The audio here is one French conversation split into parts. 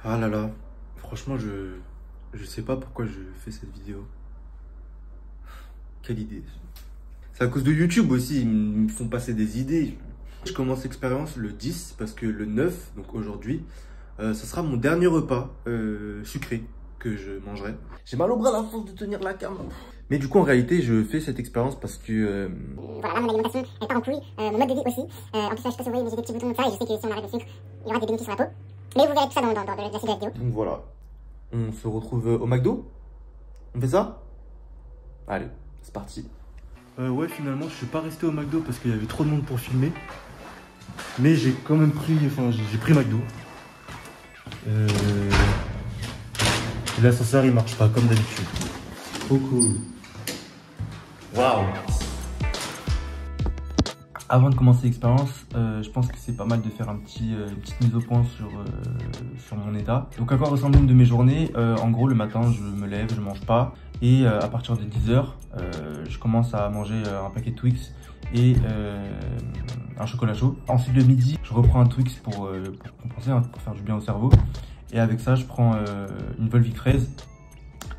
Ah là là, franchement, je sais pas pourquoi je fais cette vidéo. Quelle idée. C'est à cause de YouTube aussi, ils me font passer des idées. Je commence l'expérience le 10 parce que le 9, donc aujourd'hui, ce sera mon dernier repas sucré que je mangerai. J'ai mal au bras à la force de tenir la cam. Mais du coup, en réalité, je fais cette expérience parce que... Voilà, là, mon alimentation, elle part en couille. Mon mode de vie aussi. En plus, là, je sais pas si vous voyez, mais j'ai des petits boutons de ça. Et je sais que si on arrête le sucre, il y aura des bénéfices sur la peau. Mais vous verrez tout ça dans la suite de la vidéo. Donc voilà, on se retrouve au McDo. On fait ça? Allez, c'est parti. Ouais, finalement, je suis pas resté au McDo parce qu'il y avait trop de monde pour filmer. Mais j'ai quand même pris, j'ai pris McDo. L'ascenseur, il marche pas comme d'habitude. Trop cool. Waouh. Avant de commencer l'expérience, je pense que c'est pas mal de faire une petite mise au point sur mon état. Donc à quoi ressemble une de mes journées? En gros, le matin, je me lève, je mange pas. Et à partir de 10 h, je commence à manger un paquet de Twix et un chocolat chaud. Ensuite, le midi, je reprends un Twix pour compenser, hein, pour faire du bien au cerveau. Et avec ça, je prends une Volvic fraise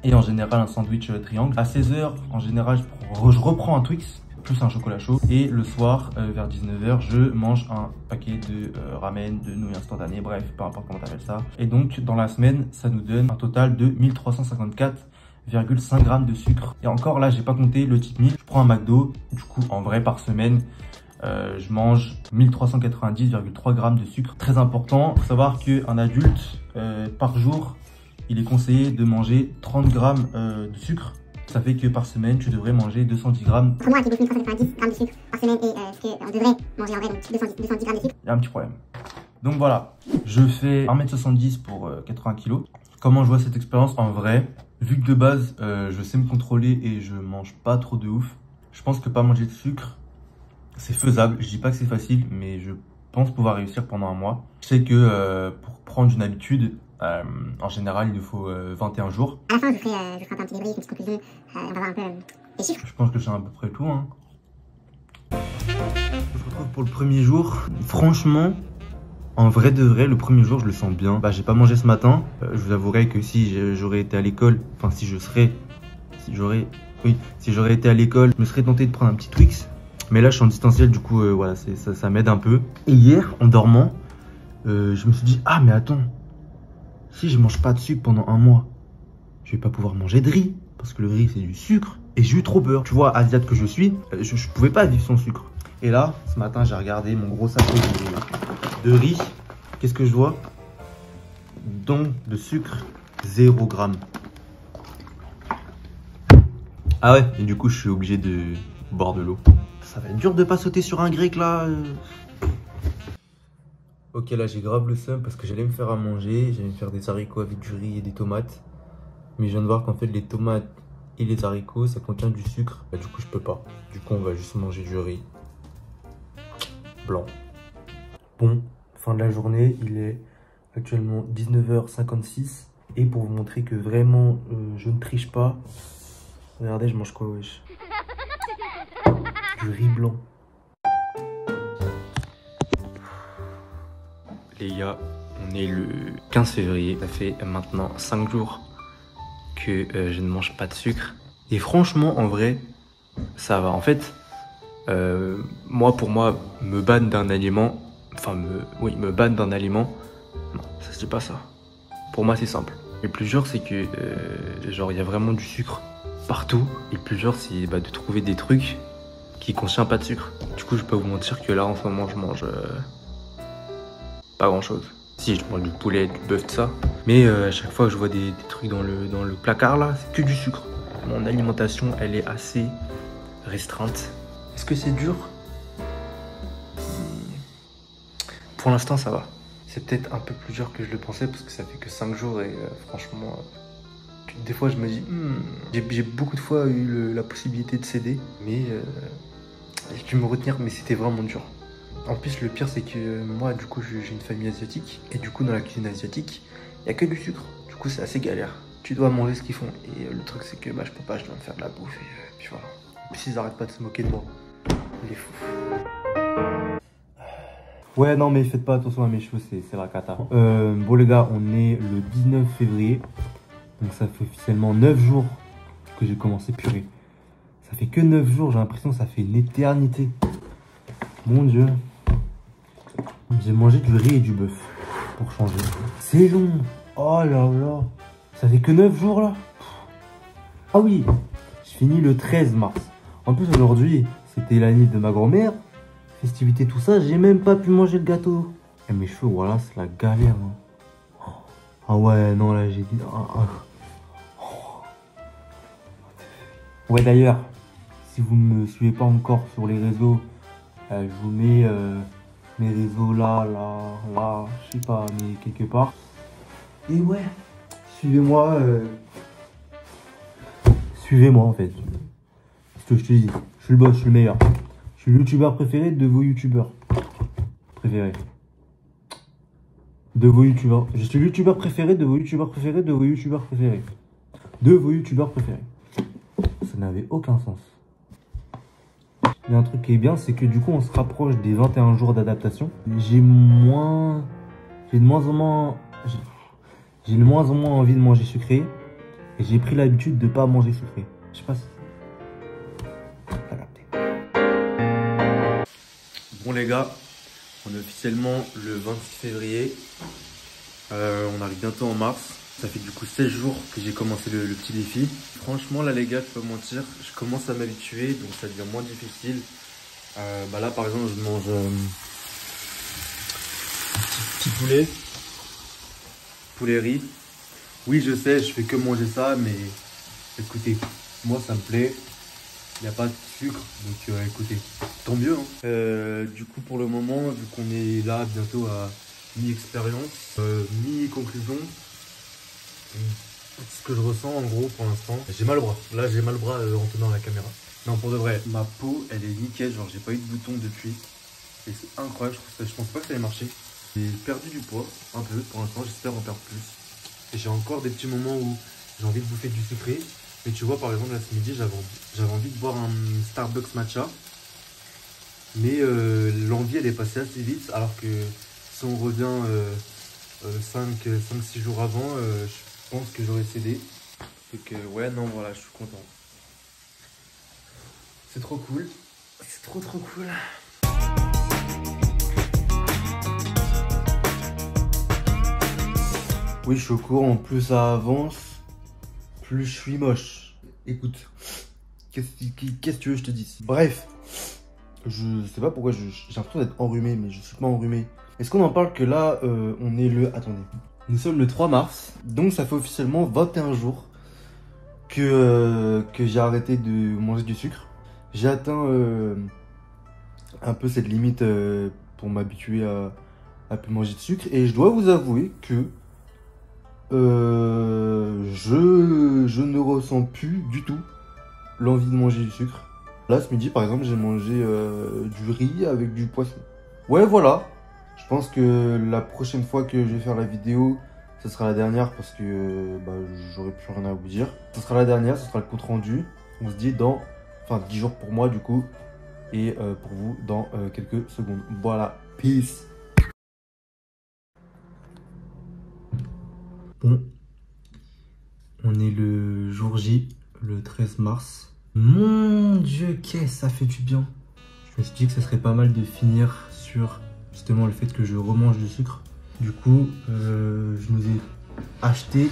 et en général un sandwich triangle. À 16 h, en général, je reprends un Twix plus un chocolat chaud. Et le soir, vers 19 h, je mange un paquet de ramen, de nouilles instantanées, bref, peu importe comment t'appelles ça. Et donc, dans la semaine, ça nous donne un total de 1354,5 grammes de sucre. Et encore là, j'ai pas compté le cheat meal. Je prends un McDo, du coup, en vrai, par semaine, je mange 1390,3 grammes de sucre. Très important, faut savoir qu'un adulte, par jour, il est conseillé de manger 30 grammes de sucre. Ça fait que par semaine, tu devrais manger 210 grammes. Pour moi, qui bouffe 1390 grammes de sucre par semaine et ce qu'on devrait manger en vrai, donc 210 grammes de sucre. Il y a un petit problème. Donc voilà, je fais 1m70 pour 80 kg. Comment je vois cette expérience en vrai? Vu que de base, je sais me contrôler et je mange pas trop de ouf, je pense que pas manger de sucre, c'est faisable. Je dis pas que c'est facile, mais je pense pouvoir réussir pendant un mois. Je sais que pour prendre une habitude, en général, il nous faut 21 jours. À la fin, je ferai un peu un petit débrief, une petite conclusion. On va voir un peu les chiffres. Je pense que c'est à peu près tout. Hein. On se retrouve pour le premier jour. Franchement, en vrai de vrai, le premier jour, je le sens bien. Bah, j'ai pas mangé ce matin. Je vous avouerai que si j'aurais été à l'école, enfin si j'aurais été à l'école, je me serais tenté de prendre un petit Twix. Mais là, je suis en distanciel, du coup, voilà, ça m'aide un peu. Et hier, en dormant, je me suis dit, ah mais attends, si je mange pas de sucre pendant un mois, je vais pas pouvoir manger de riz. Parce que le riz, c'est du sucre. Et j'ai eu trop peur. Tu vois, asiate que je suis, je pouvais pas vivre sans sucre. Et là, ce matin, j'ai regardé mon gros sac de riz. Qu'est-ce que je vois? Don de sucre, 0 g. Ah ouais, et du coup, je suis obligé de boire de l'eau. Ça va être dur de pas sauter sur un grec là. Ok, là, j'ai grave le seum parce que j'allais me faire à manger. J'allais me faire des haricots avec du riz et des tomates. Mais je viens de voir qu'en fait les tomates et les haricots ça contient du sucre. Bah, du coup je peux pas. Du coup on va juste manger du riz blanc. Bon, fin de la journée, il est actuellement 19 h 56. Et pour vous montrer que vraiment je ne triche pas, regardez je mange quoi wesh. Du riz blanc. Les gars, on est le 15 février. Ça fait maintenant 5 jours que je ne mange pas de sucre. Et franchement, en vrai, ça va. En fait, pour moi, me banne d'un aliment, me banne d'un aliment, non, ça se dit pas ça. Pour moi, c'est simple. Le plus dur, c'est que, genre, il y a vraiment du sucre partout. Et le plus dur, c'est de trouver des trucs qui contiennent pas de sucre. Du coup, je peux vous mentir que là, en ce moment, je mange pas grand chose. Si, je mange du poulet, du bœuf, tout ça. Mais à chaque fois que je vois des trucs dans le placard, là, c'est que du sucre. Mon alimentation, elle est assez restreinte. Est-ce que c'est dur? Pour l'instant, ça va. C'est peut-être un peu plus dur que je le pensais parce que ça fait que 5 jours et franchement, des fois, je me dis... J'ai beaucoup de fois eu la possibilité de céder, mais j'ai dû me retenir, mais c'était vraiment dur. En plus, le pire, c'est que moi, du coup, j'ai une famille asiatique. Et du coup, dans la cuisine asiatique, il n'y a que du sucre. Du coup, c'est assez galère. Tu dois manger ce qu'ils font. Et le truc, c'est que je peux pas, je dois me faire de la bouffe. Et puis voilà. Et puis, ils arrêtent pas de se moquer de moi. Il est fou. Ouais, non, mais faites pas attention à mes cheveux, c'est la cata. Bon, les gars, on est le 19 février. Donc, ça fait officiellement 9 jours que j'ai commencé purée. Ça fait que 9 jours, j'ai l'impression que ça fait une éternité. Mon Dieu. J'ai mangé du riz et du bœuf pour changer. C'est long. Oh là là. Ça fait que 9 jours là. Ah oui, je finis le 13 mars. En plus, aujourd'hui, c'était la nuit de ma grand-mère. Festivité, tout ça, j'ai même pas pu manger le gâteau. Et mes cheveux, voilà, c'est la galère. Hein. Ah ouais, non, là, j'ai dit... Ouais, d'ailleurs, si vous me suivez pas encore sur les réseaux, je vous mets mes réseaux là, je sais pas, mais quelque part. Et ouais, suivez-moi. Suivez-moi, en fait. Ce que je te dis, je suis le boss, je suis le meilleur. Je suis le youtubeur préféré de vos youtubeurs préférés. De vos youtubeurs. Je suis le youtubeur préféré de vos youtubeurs préférés de vos youtubeurs préférés. De vos youtubeurs préférés. Ça n'avait aucun sens. Il y a un truc qui est bien, c'est que du coup, on se rapproche des 21 jours d'adaptation. J'ai de moins en moins envie de manger sucré. Et j'ai pris l'habitude de pas manger sucré. Je sais pas si... T'as capté. Bon les gars, on est officiellement le 26 février. On arrive bientôt en mars. Ça fait du coup 16 jours que j'ai commencé le petit défi. Franchement là les gars, je peux pas mentir, je commence à m'habituer, donc ça devient moins difficile. Bah là par exemple je mange un petit poulet riz. Oui je sais, je fais que manger ça, mais écoutez, moi ça me plaît. Il n'y a pas de sucre, donc écoutez, tant mieux. Hein. Du coup pour le moment, vu qu'on est là bientôt à mi-expérience, mi-conclusion, ce que je ressens en gros pour l'instant, j'ai mal au bras. Là j'ai mal au bras en tenant la caméra. Non pour de vrai, ma peau elle est nickel, genre j'ai pas eu de boutons depuis. Et c'est incroyable, je pense pas que ça allait marcher. J'ai perdu du poids, un peu pour l'instant, j'espère en perdre plus. Et j'ai encore des petits moments où j'ai envie de bouffer du sucré. Mais tu vois par exemple là ce midi j'avais envie de boire un Starbucks matcha. Mais l'envie elle est passée assez vite, alors que si on revient 5-6 jours avant, je pense que j'aurais cédé. Donc ouais, non, voilà, je suis content. C'est trop cool. C'est trop cool. Oui, je suis au courant. Plus ça avance, plus je suis moche. Écoute, qu'est-ce que tu veux que je te dise? Bref, je sais pas pourquoi j'ai l'impression d'être enrhumé, mais je suis pas enrhumé. Est-ce qu'on en parle que là, on est le... Attendez. Nous sommes le 3 mars, donc ça fait officiellement 21 jours que j'ai arrêté de manger du sucre. J'ai atteint un peu cette limite pour m'habituer à plus manger de sucre. Et je dois vous avouer que je ne ressens plus du tout l'envie de manger du sucre. Là, ce midi, par exemple, j'ai mangé du riz avec du poisson. Ouais, voilà. Je pense que la prochaine fois que je vais faire la vidéo, ce sera la dernière parce que j'aurai plus rien à vous dire. Ce sera la dernière, ce sera le compte rendu. On se dit dans... Enfin, 10 jours pour moi, du coup. Et pour vous, dans quelques secondes. Voilà. Peace. Bon. On est le jour J, le 13 mars. Mon Dieu, qu'est-ce ça fait du bien. Je me suis dit que ce serait pas mal de finir sur justement le fait que je remange du sucre. Du coup, je nous ai acheté...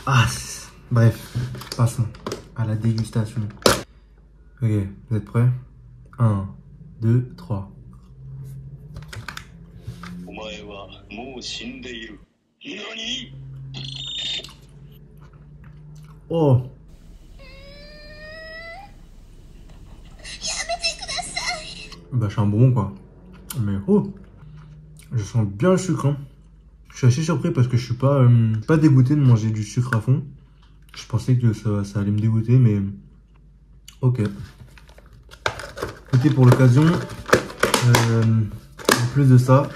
Ah, bref, passons à la dégustation. Ok, vous êtes prêts? 1, 2, 3. Oh! Bah, je suis un bonbon quoi. Mais oh! Je sens bien le sucre. Hein. Je suis assez surpris parce que je suis pas dégoûté de manger du sucre à fond. Je pensais que ça allait me dégoûter, mais ok. Écoutez, pour l'occasion, en plus de ça,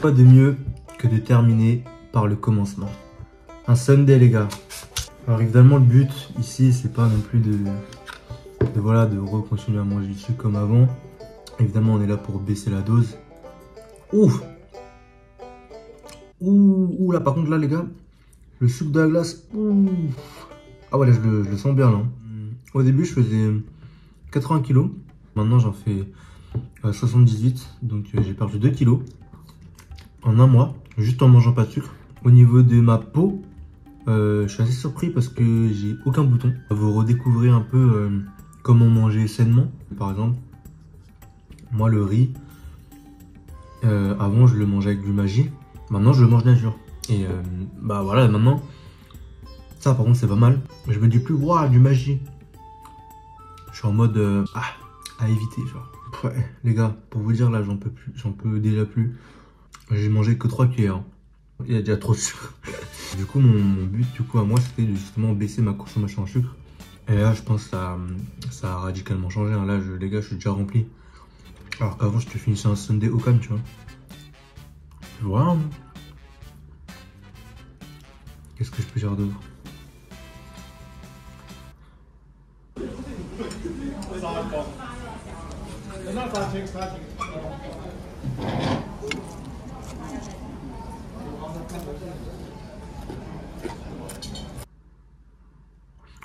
pas de mieux que de terminer par le commencement. Un Sunday, les gars. Alors évidemment, le but ici, c'est pas non plus de de voilà, de continuer à manger du sucre comme avant. Évidemment, on est là pour baisser la dose. Ouf! Ouh, là, par contre, là, les gars, le sucre de la glace, ouh. Ah ouais, là, je le sens bien, là. Au début, je faisais 80 kilos. Maintenant, j'en fais 78. Donc, j'ai perdu 2 kilos en un mois, juste en mangeant pas de sucre. Au niveau de ma peau, je suis assez surpris parce que j'ai aucun bouton. Vous redécouvrez un peu comment manger sainement. Par exemple, moi, le riz, avant, je le mangeais avec du Maggi. Maintenant, je le mange nature. Et bah voilà, maintenant, ça, par contre, c'est pas mal. Je me dis plus, waouh, du Maggi. Je suis en mode à éviter, genre. Ouais, les gars, pour vous dire, là, j'en peux plus. J'en peux déjà plus. J'ai mangé que 3 cuillères. Il y a déjà trop de sucre. Du coup, mon but, du coup, à moi, c'était de justement baisser ma consommation en sucre. Et là, je pense que ça a radicalement changé. Hein. Là, les gars, je suis déjà rempli. Alors qu'avant, je te finissais un Sunday au calme, tu vois. Voilà. Hein. Qu'est-ce que je peux dire d'autre?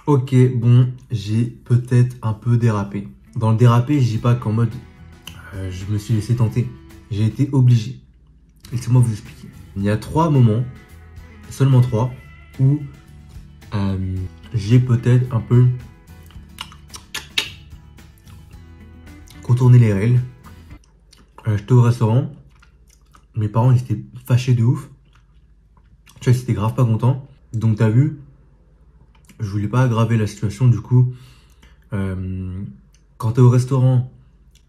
Ok, bon, j'ai peut-être un peu dérapé. Dans le dérapé, je dis pas qu'en mode je me suis laissé tenter. J'ai été obligé. Laissez-moi vous expliquer. Il y a 3 moments, seulement 3, où j'ai peut-être un peu contourné les règles. J'étais au restaurant. Mes parents ils étaient fâchés de ouf. Tu vois, ils étaient grave pas contents. Donc t'as vu, je voulais pas aggraver la situation. Du coup, quand t'es au restaurant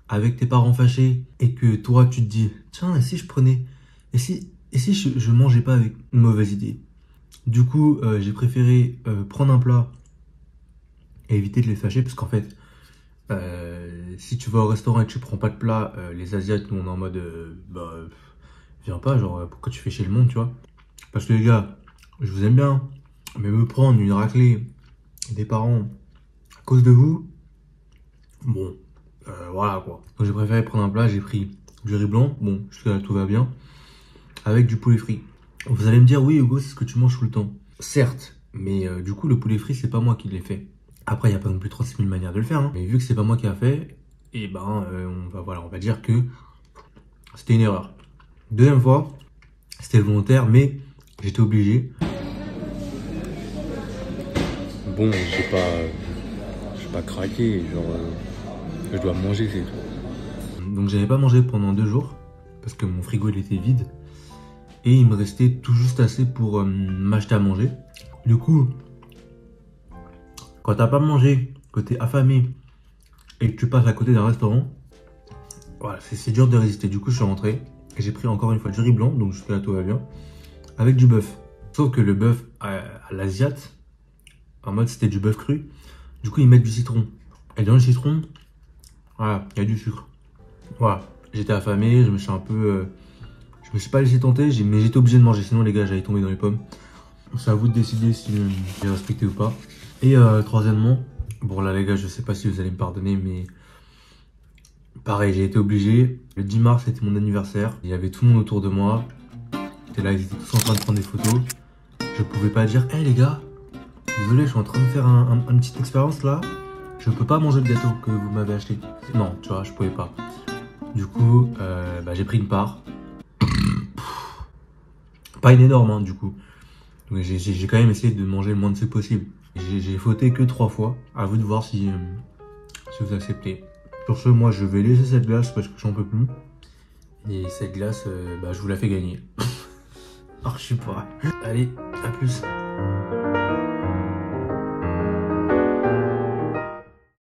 avec tes parents fâchés et que toi tu te dis tiens, et si je prenais, et si je mangeais pas avec une mauvaise idée. Du coup, j'ai préféré prendre un plat et éviter de les fâcher parce qu'en fait, si tu vas au restaurant et que tu prends pas de plat, les Asiates, nous on est en mode viens pas, genre pourquoi tu fais chez le monde, tu vois. Parce que les gars, je vous aime bien, mais me prendre une raclée des parents à cause de vous, bon, voilà quoi. Donc j'ai préféré prendre un plat, j'ai pris du riz blanc, bon, jusque-là tout va bien, avec du poulet frit. Vous allez me dire, oui Hugo, c'est ce que tu manges tout le temps. Certes, mais du coup le poulet frit, c'est pas moi qui l'ai fait. Après, il n'y a pas non plus 36 000 manières de le faire, hein. Mais vu que c'est pas moi qui a fait, et ben on va dire que c'était une erreur. Deuxième fois, c'était volontaire, mais j'étais obligé. Bon, j'ai pas craqué, genre je dois manger, c'est tout. Donc j'avais pas mangé pendant 2 jours parce que mon frigo il était vide et il me restait tout juste assez pour m'acheter à manger. Du coup, quand t'as pas mangé, que t'es affamé et que tu passes à côté d'un restaurant, voilà, c'est dur de résister. Du coup, je suis rentré et j'ai pris encore une fois du riz blanc, donc jusque là tout va bien, avec du bœuf. Sauf que le bœuf à l'asiate, en mode c'était du bœuf cru, du coup ils mettent du citron. Et dans le citron, voilà, il y a du sucre. Voilà, j'étais affamé, je me suis un peu... je me suis pas laissé tenter, mais j'étais obligé de manger, sinon les gars j'allais tomber dans les pommes. C'est à vous de décider si j'ai respecté ou pas. Et troisièmement, bon là les gars, je sais pas si vous allez me pardonner, mais pareil, j'ai été obligé. Le 10 mars, c'était mon anniversaire. Il y avait tout le monde autour de moi. J'étais là, ils étaient tous en train de prendre des photos. Je pouvais pas dire, hey les gars, désolé, je suis en train de faire une petite expérience là. Je peux pas manger le gâteau que vous m'avez acheté. Non, tu vois, je pouvais pas. Du coup, j'ai pris une part. Pas une énorme, hein, du coup. J'ai quand même essayé de manger le moins de sucre possible. J'ai fauté que 3 fois. À vous de voir si vous acceptez. Sur ce, moi, je vais laisser cette glace parce que j'en peux plus. Et cette glace, je vous la fais gagner. Ah, je sais pas. Allez, à plus.